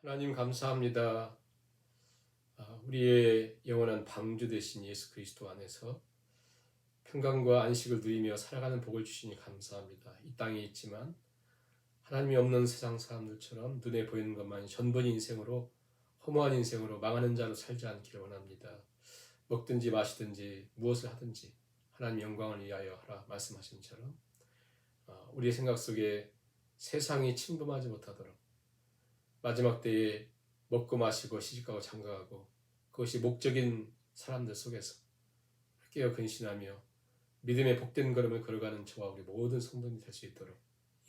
하나님 감사합니다. 우리의 영원한 방주 되신 예수 그리스도 안에서 평강과 안식을 누리며 살아가는 복을 주시니 감사합니다. 이 땅에 있지만 하나님이 없는 세상 사람들처럼 눈에 보이는 것만 현본 인생으로 허무한 인생으로 망하는 자로 살지 않기를 원합니다. 먹든지 마시든지 무엇을 하든지 하나님 영광을 위하여 하라 말씀하신 처럼 우리의 생각 속에 세상이 침범하지 못하도록 마지막 때에 먹고 마시고 시집가고 장가가고 그것이 목적인 사람들 속에서 깨어 근신하며 믿음의 복된 걸음을 걸어가는 저와 우리 모든 성도님이 될 수 있도록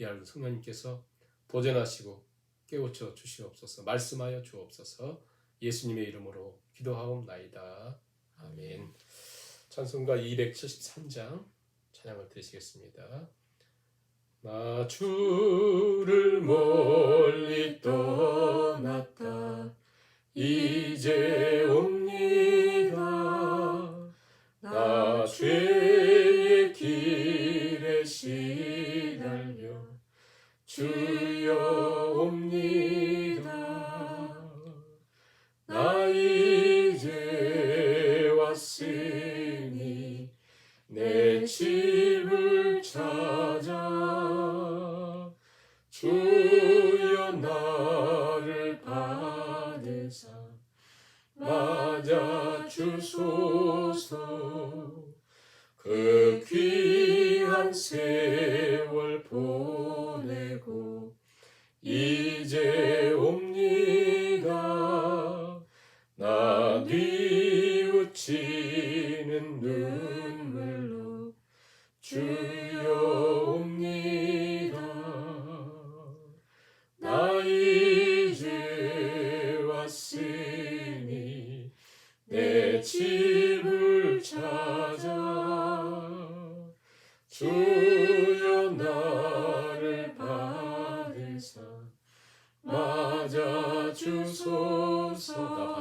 이 아들 성령님께서 보존하시고 깨우쳐 주시옵소서. 말씀하여 주옵소서. 예수님의 이름으로 기도하옵나이다. 아멘. 찬송가 273장 찬양을 드리시겠습니다. 나 주를 멀리 떠났다 이제 옵니다. 나 죄의 길에 시달려 주여 옵니다. 나 이제 왔으니 내 집을 찾아 주여 나를 받으사 맞아 주소서. 그 귀한 세월 보내고 이제 옵니다. 나 뉘우치는 눈물로 주여 옵니다. 나 이제 왔으니 내 집을 찾아 주여 나를 받으사 맞아 주소서.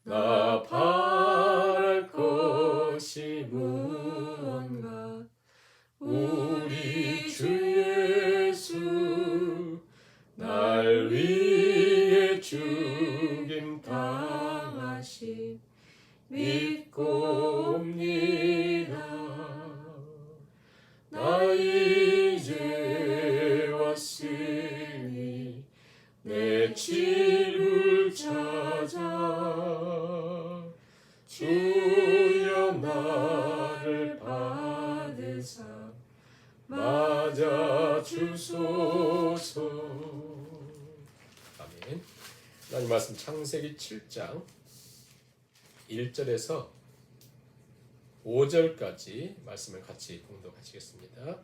나 바랄 것이 무언가 우리 주 예수 날 위해 죽임 당하심 믿고 옵니다. 나 이제 왔으니 내 집을 찾아 주여 나를 받으사 맞아 주소서. 아멘. 하나님 말씀 창세기 7장 1절에서 5절까지 말씀을 같이 봉독하시겠습니다.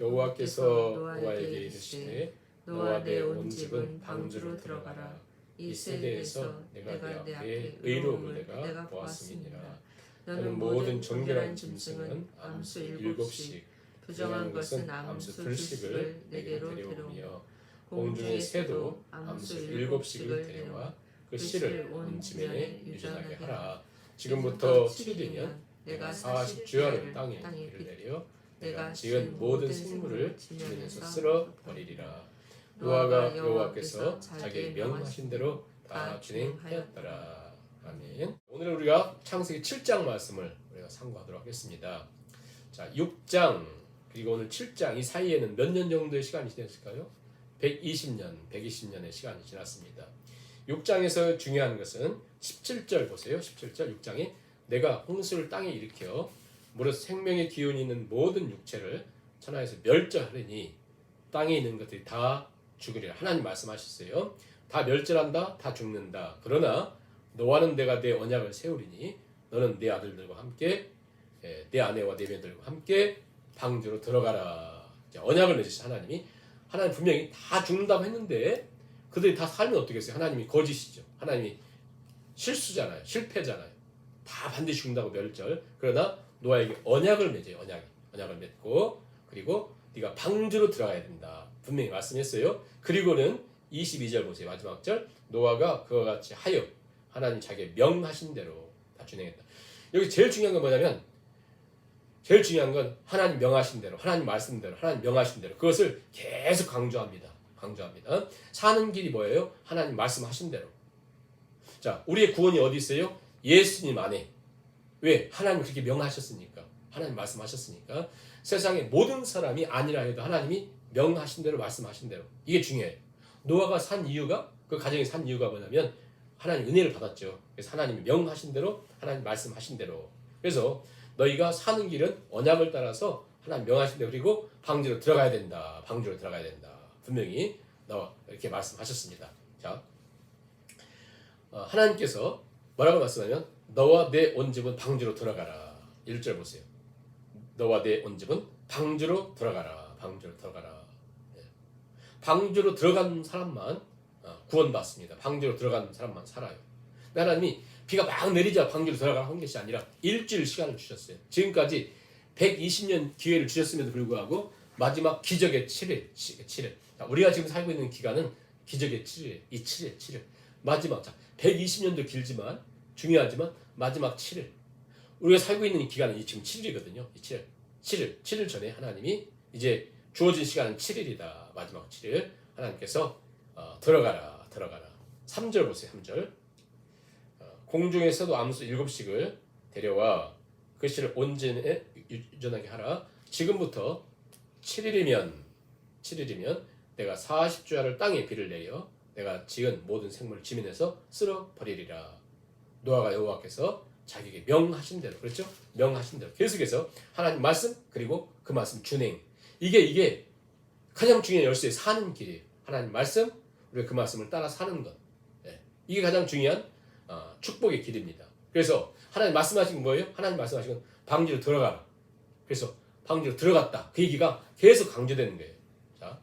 여호와께서 노아에게 이르시되 너와 내 온 집은 방주로 들어가라. 이 세대에서 내가 내 앞에 의로움을 내가 보았음이니라. 너는 모든 정결한 짐승은 암수 7씩 부정한 것은 암수 2씩을 내게로 데려오며 공중의 새도 암수 7씩을 데려와 그 씨를 온 지면에 유전하게 하라. 지금부터 7일이면 내가 40주야를 땅에 비를 내려 내가 지은 모든 생물을 지면에서 쓸어 버리리라. 노아가 여호와께서 자기의 명하신 대로 다 진행하였더라. 아멘. 오늘 우리가 창세기 7장 말씀을 우리가 상고하도록 하겠습니다. 자, 6장 그리고 오늘 7장 이 사이에는 몇 년 정도의 시간이 지났을까요? 120년의 시간이 지났습니다. 6장에서 중요한 것은 17절 보세요. 17절 6장에 내가 홍수를 땅에 일으켜 무릇 생명의 기운이 있는 모든 육체를 천하에서 멸절하리니 땅에 있는 것들이 다 죽으리라. 하나님 말씀하셨어요. 다 멸절한다, 다 죽는다. 그러나 너와는 내가 내 언약을 세우리니 너는 내 아들들과 함께 내 아내와 내 며느리들과 함께 방주로 들어가라. 언약을 맺으신 하나님 분명히 다 죽는다고 했는데 그들이 다 살면 어떻겠어요? 하나님이 거짓이죠. 하나님이 실수잖아요. 실패잖아요. 다 반드시 죽는다고 멸절. 그러나 노아에게 언약을 맺어요. 언약을 맺고 그리고 네가 방주로 들어가야 된다. 분명히 말씀했어요. 그리고는 22절 보세요. 마지막 절. 노아가 그와 같이 하여 하나님 자기의 명하신 대로 다 준행했다. 여기 제일 중요한 건 뭐냐면 하나님 명하신 대로, 하나님 말씀대로, 하나님 명하신 대로 그것을 계속 강조합니다. 강조합니다. 사는 길이 뭐예요? 하나님 말씀하신 대로. 자, 우리의 구원이 어디 있어요? 예수님 안에. 왜? 하나님 그렇게 명하셨으니까. 하나님 말씀하셨으니까. 세상의 모든 사람이 아니라 해도 하나님이 명하신 대로 말씀하신 대로. 이게 중요해요. 노아가 산 이유가, 그 가정이 산 이유가 뭐냐면 하나님 은혜를 받았죠. 그래서 하나님이 명하신 대로, 하나님 말씀하신 대로. 그래서 너희가 사는 길은 언약을 따라서 하나님 명하신 대로, 그리고 방주로 들어가야 된다. 방주로 들어가야 된다. 분명히 나와 이렇게 말씀하셨습니다. 자, 하나님께서 뭐라고 말씀하면 너와 내 온 집은 방주로 들어가라. 1절 보세요. 너와 내 온 집은 방주로 들어가라. 방주로 들어가라. 방주로 들어간 사람만 구원받습니다. 방주로 들어간 사람만 살아요. 하나님이 비가 막 내리자 방주로 들어가라 한 것이 아니라 일주일 시간을 주셨어요. 지금까지 120년 기회를 주셨음에도 불구하고 마지막 기적의 7일. 우리가 지금 살고 있는 기간은 기적의 7일. 이 7일. 마지막. 자, 120년도 길지만 중요하지만 마지막 7일. 우리가 살고 있는 기간은 지금 7일이거든요. 이 7일 전에 하나님이 이제 주어진 시간은 7일이다. 마지막 7일. 하나님께서 들어가라. 3절 보세요. 3절. 공중에서도 암수 7씩을 데려와 그 씨를 온전에 유전하게 하라. 지금부터 7일이면 내가 40주야를 땅에 비를 내려 내가 지은 모든 생물을 지면에서 쓸어 버리리라. 노아가 여호와께서 자기에게 명하신 대로, 그렇죠? 명하신 대로 계속해서 하나님 말씀, 그리고 그 말씀 준행. 이게 가장 중요한 열쇠의 사는 길이에요. 하나님 말씀, 우리가 그 말씀을 따라 사는 것. 이게 가장 중요한 축복의 길입니다. 그래서 하나님 말씀하신 건 뭐예요? 하나님 말씀하신 건 방주로 들어가라. 그래서 방주로 들어갔다. 그 얘기가 계속 강조되는 거예요. 자,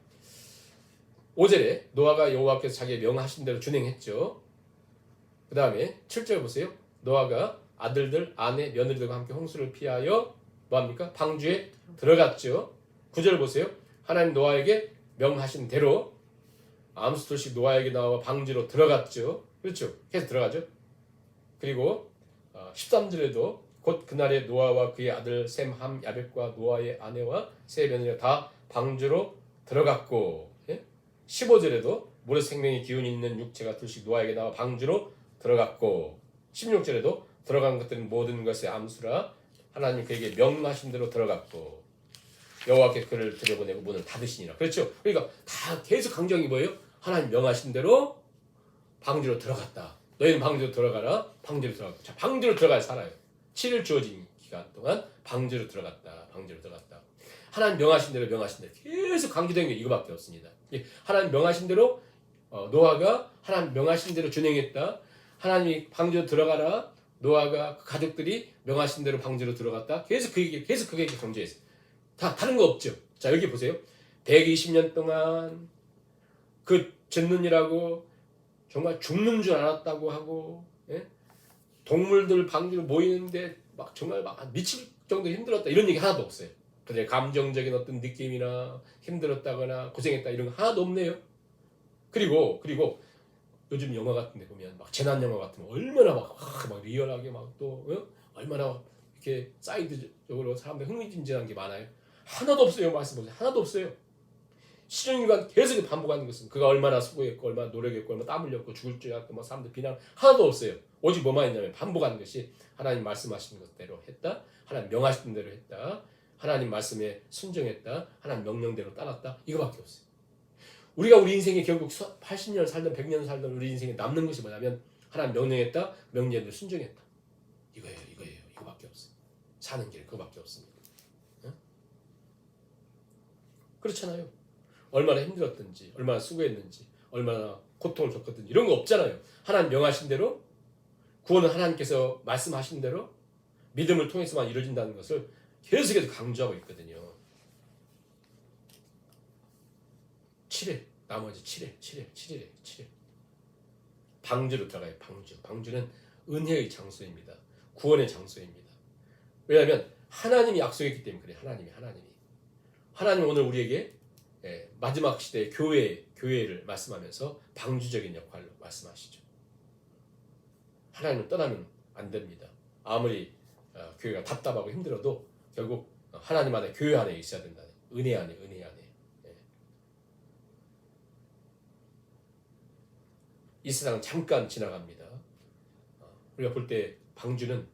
5절에 노아가 여호와께서 자기의 명하신 대로 준행했죠. 그 다음에 7절 보세요. 노아가 아들들, 아내, 며느리들과 함께 홍수를 피하여 뭐합니까? 방주에 들어갔죠. 9절 보세요. 하나님 노아에게 명하신 대로 암수 둘씩 노아에게 나와 방주로 들어갔죠. 그렇죠. 계속 들어가죠. 그리고 13절에도 곧 그날에 노아와 그의 아들 셈, 함, 야벳과 노아의 아내와 세 며느리가 다 방주로 들어갔고, 15절에도 물의 생명의 기운이 있는 육체가 둘씩 노아에게 나와 방주로 들어갔고, 16절에도 들어간 것들은 모든 것의 암수라 하나님 그에게 명하신 대로 들어갔고 여호와께 그를 들여보내고 문을 닫으시니라. 그렇죠. 그러니까 다 계속 강조한 게 뭐예요? 하나님 명하신 대로 방주로 들어갔다. 너희는 방주로 들어가라. 방주로 들어갔다. 자, 방주로 들어가야 살아요. 7일 주어진 기간 동안 방주로 들어갔다. 방주로 들어갔다. 하나님 명하신 대로 계속 강조된 게 이거밖에 없습니다. 하나님 명하신 대로 노아가 하나님 명하신 대로 준행했다. 하나님이 방주로 들어가라. 노아가 그 가족들이 명하신 대로 방주로 들어갔다. 계속 그게 강조했어요. 다 다른 거 없죠. 자, 여기 보세요. 120년 동안 그 짓느니라고 정말 죽는 줄 알았다고 하고, 동물들 방주로 모이는데 막 정말 막 미칠 정도로 힘들었다 이런 얘기 하나도 없어요. 근데 감정적인 어떤 느낌이나 힘들었다거나 고생했다 이런 거 하나도 없네요. 그리고 요즘 영화 같은 데 보면 막 재난 영화 같은 거 얼마나 막 리얼하게 막 또 얼마나 이렇게 사이드적으로 사람들 흥미진진한 게 많아요. 하나도 없어요. 말씀 보세요. 하나도 없어요. 시련일관 계속 반복하는 것은 그가 얼마나 수고했고 얼마나 노력했고 얼마나 땀 흘렸고 죽을 줄 알고 사람들 비난 하나도 없어요. 오직 뭐만 있냐면 반복하는 것이 하나님 말씀하신 것대로 했다. 하나님 명하신 대로 했다. 하나님 말씀에 순종했다. 하나님 명령대로 따랐다. 이거밖에 없어요. 우리가 우리 인생에 결국 80년 살든 100년 살든 우리 인생에 남는 것이 뭐냐면 하나님 명령했다. 명령대로 순종했다. 이거예요. 이거밖에 없어요. 사는 길 그거밖에 없습니다. 그렇잖아요. 얼마나 힘들었든지 얼마나 수고했는지 얼마나 고통을 겪었든지 이런 거 없잖아요. 하나님 명하신 대로 구원은 하나님께서 말씀하신 대로 믿음을 통해서만 이루어진다는 것을 계속해서 강조하고 있거든요. 7일 나머지 7일 방주로 들어가요. 방주는 은혜의 장소입니다. 구원의 장소입니다. 왜냐하면 하나님이 약속했기 때문에 그래요. 하나님 오늘 우리에게 마지막 시대의 교회를 말씀하면서 방주적인 역할로 말씀하시죠. 하나님을 떠나면 안 됩니다. 아무리 교회가 답답하고 힘들어도 결국 하나님 안에 교회 안에 있어야 된다. 은혜 안에. 이 세상은 잠깐 지나갑니다. 우리가 볼 때 방주는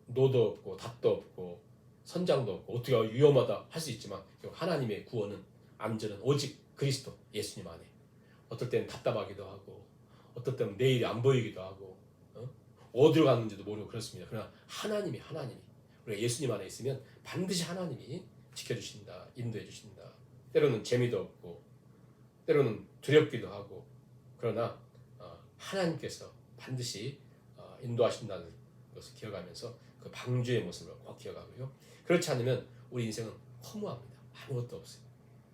노도 없고 닷도 없고 선장도 없고 어떻게 위험하다 할 수 있지만 하나님의 구원은 안전은 오직 그리스도 예수님 안에. 어떨 때는 답답하기도 하고 어떨 때는 내일이 안 보이기도 하고 어디로 갔는지도 모르고 그렇습니다. 그러나 하나님이 우리가 예수님 안에 있으면 반드시 하나님이 지켜주신다, 인도해 주신다. 때로는 재미도 없고 때로는 두렵기도 하고 그러나 하나님께서 반드시 인도하신다는 것을 기억하면서 그 방주의 모습을 꼭 기억하고요. 그렇지 않으면 우리 인생은 허무합니다. 아무것도 없어요.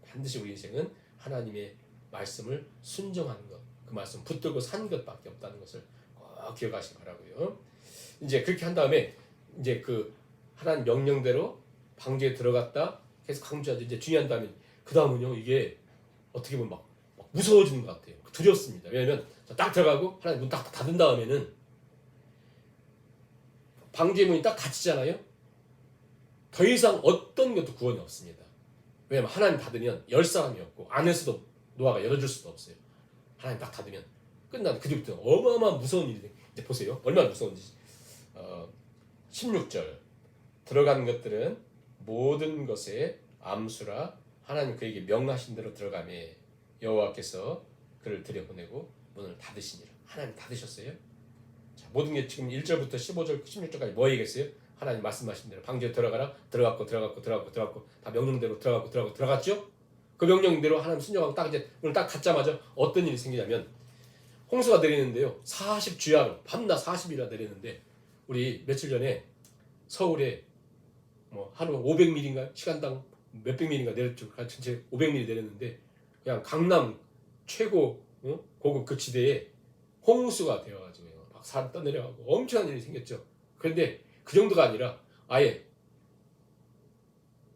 반드시 우리 인생은 하나님의 말씀을 순종하는 것, 그 말씀 붙들고 산 것밖에 없다는 것을 꼭 기억하시기 바라고요. 이제 그렇게 한 다음에 이제 그 하나님 명령대로 방주에 들어갔다 계속 강조하죠. 이제 중요한 다음에 그 다음은요 이게 어떻게 보면 막 무서워지는 것 같아요. 두렵습니다. 왜냐하면 딱 들어가고 하나님 문 딱 닫은 다음에는 방주의 문이 딱 닫히잖아요. 더 이상 어떤 것도 구원이 없습니다. 왜냐하면 하나님 닫으면 열 사람이 없고 안에서도 노아가 열어줄 수도 없어요. 하나님 딱 닫으면 끝나는 그때부터 어마어마한 무서운 일이 이제 보세요. 얼마나 무서운지. 16절 들어가는 것들은 모든 것에 암수라 하나님 그에게 명하신 대로 들어가매 여호와께서 그를 들여보내고 문을 닫으시니라. 하나님 닫으셨어요. 자, 모든 게 지금 1절부터 15절 16절까지 뭐 얘기했어요? 하나님 말씀하신 대로 방주에 들어가라. 들어갔고 다 명령대로 들어갔죠? 그 명령대로 하나님 순종하고 딱 이제 문을 딱 닫자마자 어떤 일이 생기냐면 홍수가 내리는데요. 40주야로 밤낮 40일이나 내리는데 우리 며칠 전에 서울에 뭐 하루 500mm인가 시간당 몇백 미리인가 내렸죠. 전체 500mm 내렸는데 그냥 강남 최고 고급 그 지대에 홍수가 되어가지고 막 산 떠내려가고 엄청난 일이 생겼죠. 그런데 그 정도가 아니라 아예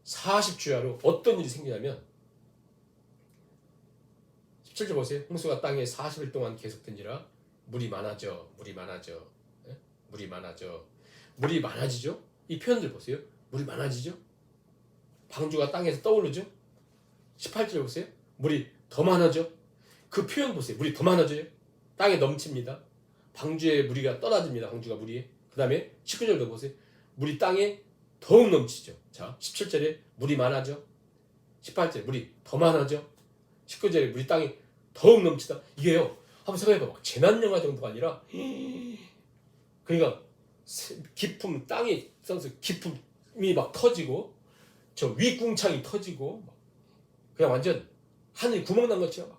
40주야로 어떤 일이 생기냐면 17절 보세요. 홍수가 땅에 40일 동안 계속된지라 물이 많아져. 예? 물이 많아지죠. 이 표현들 보세요. 물이 많아지죠. 방주가 땅에서 떠오르죠. 18절 보세요. 물이 더 많아져. 그 표현 보세요. 물이 더 많아져요. 땅에 넘칩니다. 방주에 무리가 떠나집니다. 방주가 무리에. 그 다음에 19절도 보세요. 물이 땅에 더욱 넘치죠. 자, 17절에 물이 많아져. 18절에 물이 더 많아져. 19절에 물이 땅에 더욱 넘치다. 이게요. 한번 생각해봐. 막 재난영화 정도가 아니라 그러니까 깊음 땅이 있어서 깊음이 막 터지고 저 윗궁창이 터지고 그냥 완전 하늘이 구멍 난 것처럼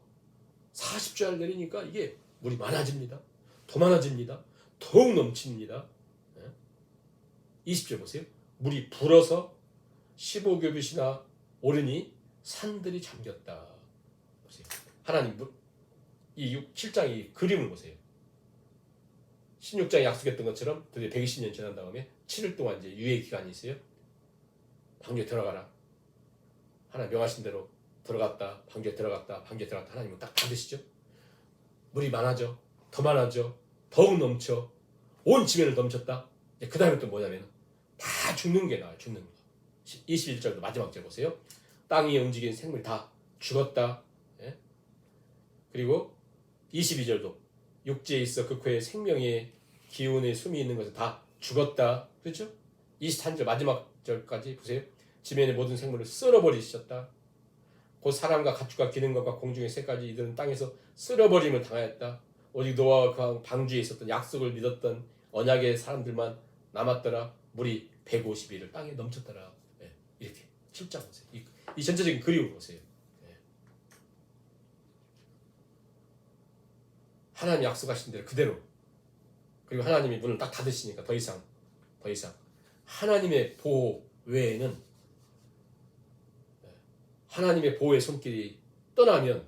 40주야를 내리니까 이게 물이 많아집니다. 더 많아집니다. 더욱 넘칩니다. 20절 보세요. 물이 불어서 15규빗이나 오르니 산들이 잠겼다. 보세요. 하나님 이 7장의 그림을 보세요. 16장에 약속했던 것처럼 드디어 120년 지난 다음에 7일 동안 이제 유예 기간이 있어요. 방주에 들어가라. 하나님 명하신 대로 들어갔다. 방주에 들어갔다. 하나님은 딱 닫으시죠. 물이 많아져. 더 많아져. 더욱 넘쳐. 온 지면을 넘쳤다. 그 다음에 또 뭐냐면 다 죽는 게 나와요. 죽는 거. 21절도 마지막 절 보세요. 땅 위에 움직이는 생물이 다 죽었다. 예? 그리고 22절도 육지에 있어 극회의 생명의 기운의 숨이 있는 것은 다 죽었다. 그렇죠? 23절 마지막 절까지 보세요. 지면의 모든 생물을 쓸어버리셨다. 곧 사람과 가축과 기는 것과 공중의 새까지 이들은 땅에서 쓸어버림을 당하였다. 오직 노아와 그 방주에 있었던 약속을 믿었던 언약의 사람들만 남았더라. 물이 150일을 땅에 넘쳤더라. 네, 이렇게 7장 보세요. 이 전체적인 그림을 보세요. 네. 하나님 약속하신 대로 그대로. 그리고 하나님이 문을 딱 닫으시니까 더 이상 하나님의 보호 외에는 하나님의 보호의 손길이 떠나면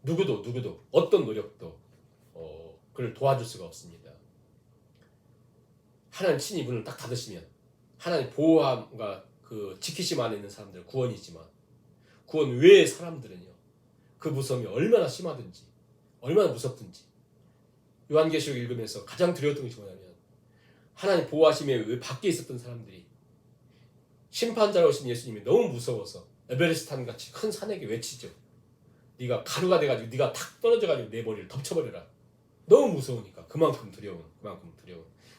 누구도 어떤 노력도 그를 도와줄 수가 없습니다. 하나님 친히 문을 딱 닫으시면 하나님 보호함과 그 지키심 안에 있는 사람들은 구원이지만 구원 외의 사람들은요 그 무서움이 얼마나 심하든지 얼마나 무섭든지 요한계시록 읽으면서 가장 두려웠던 것이 뭐냐면 하나님 보호하심에 왜 밖에 있었던 사람들이 심판자로 오신 예수님이 너무 무서워서 에베레스탄 같이 큰 산에게 외치죠. 네가 가루가 돼가지고 네가 탁 떨어져가지고 내 머리를 덮쳐버려라. 너무 무서우니까 그만큼 두려운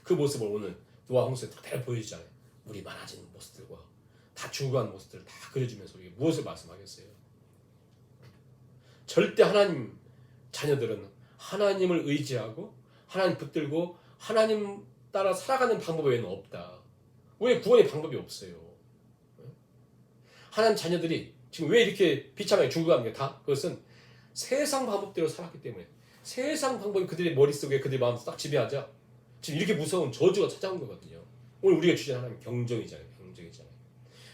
그 모습을 오늘 노아 홍수에 그대로 보여주잖아요. 물이 많아지는 모습들과 다 죽어가는 모습들을 다 그려주면서 우리에게 무엇을 말씀하겠어요? 절대 하나님 자녀들은 하나님을 의지하고 하나님 붙들고 하나님 따라 살아가는 방법 외에는 없다. 왜 구원의 방법이 없어요? 하나님 자녀들이 지금 왜 이렇게 비참하게 죽어가는 게 다 그것은 세상 방법대로 살았기 때문에 세상 방법이 그들의 머릿속에 그들의 마음속에 딱 지배하자 지금 이렇게 무서운 저주가 찾아온 거거든요. 오늘 우리가 주신 하나님 경정이잖아요.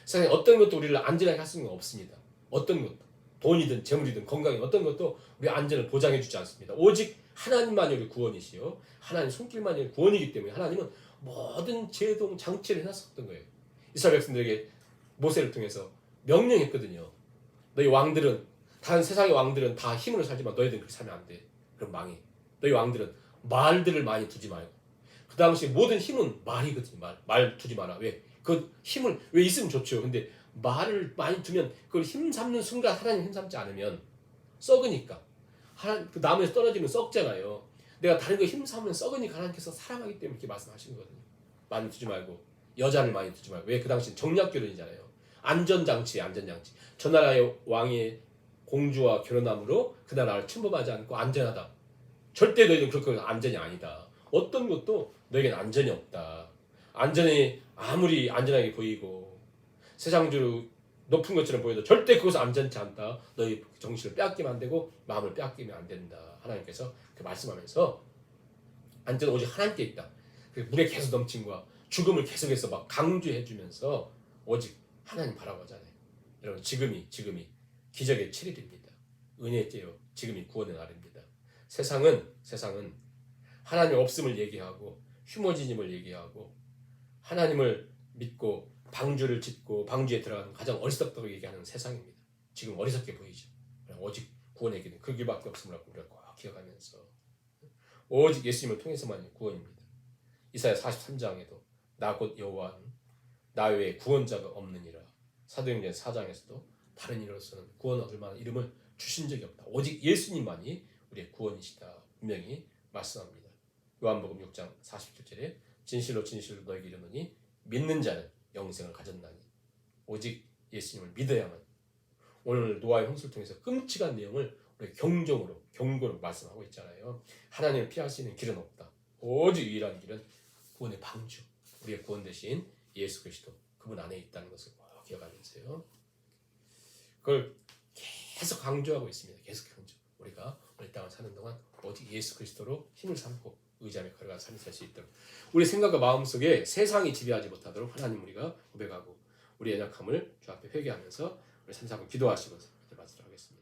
세상에 어떤 것도 우리를 안전하게 할 수는 없습니다. 어떤 것도 돈이든 재물이든 건강이든 어떤 것도 우리 안전을 보장해 주지 않습니다. 오직 하나님만이 우리 구원이시요 하나님 손길만이 우리 구원이기 때문에 하나님은 모든 제동 장치를 해놨었던 거예요. 이스라엘 백성들에게 모세를 통해서 명령했거든요. 너희 왕들은 다른 세상의 왕들은 다 힘으로 살지만 너희들은 그렇게 살면 안 돼. 그럼 망해. 너희 왕들은 말들을 많이 두지 말고. 그 당시 모든 힘은 말이거든요. 말 두지 마라. 왜? 그 힘을 왜 있으면 좋죠. 근데 말을 많이 두면 그걸 힘 삼는 순간 하나님 힘 삼지 않으면 썩으니까. 그 나무에서 떨어지면 썩잖아요. 내가 다른 거 힘 삼으면 썩으니까 하나님께서 사랑하기 때문에 이렇게 말씀하시는 거거든요. 많이 두지 말고 여자를 많이 두지 말고. 왜? 그 당시 정략 결혼이잖아요. 안전장치. 저 나라의 왕의 공주와 결혼함으로 그 나라를 침범하지 않고 안전하다. 절대 너희는 그렇게 안전이 아니다. 어떤 것도 너에게는 안전이 없다. 안전이 아무리 안전하게 보이고 세상적으로 높은 것처럼 보여도 절대 그것은 안전치 않다. 너희 정신을 빼앗기면 안 되고 마음을 빼앗기면 안 된다. 하나님께서 그 말씀하면서 안전은 오직 하나님께 있다. 물에 계속 넘침과 죽음을 계속해서 막 강조해 주면서 오직 하나님 바라보잖아요. 여러분 지금이 기적의 7일입니다. 은혜의 때요. 지금이 구원의 날입니다. 세상은 하나님 없음을 얘기하고 휴머지님을 얘기하고 하나님을 믿고 방주를 짓고 방주에 들어가는 가장 어리석다고 얘기하는 세상입니다. 지금 어리석게 보이죠. 오직 구원의 길은 그 길밖에 없음을 우리가 꼭 기억하면서 오직 예수님을 통해서만이 구원입니다. 이사야 43장에도 나 곧 여호와는 나 외에 구원자가 없느니라. 사도행전 4장에서도 다른 이로서는 구원 얻을 만한 이름을 주신 적이 없다. 오직 예수님만이 우리의 구원이시다. 분명히 말씀합니다. 요한복음 6장 47절에 진실로 너에게 이르노니 믿는 자는 영생을 가졌나니. 오직 예수님을 믿어야만. 오늘 노아의 홍수를 통해서 끔찍한 내용을 우리 경고로 말씀하고 있잖아요. 하나님을 피할 수 있는 길은 없다. 오직 유일한 길은 구원의 방주, 우리의 구원 대신 예수 그리스도 그분 안에 있다는 것을 꼭 기억하면서요. 그걸 계속 강조하고 있습니다. 계속 강조. 우리가 우리 땅을 사는 동안 오직 예수 그리스도로 힘을 삼고 의지하며 걸어가는 삶을 살 수 있도록 우리 생각과 마음속에 세상이 지배하지 못하도록 하나님 우리가 고백하고 우리의 연약함을 주 앞에 회개하면서 우리 3, 4분 기도하시면서 말씀을 하겠습니다.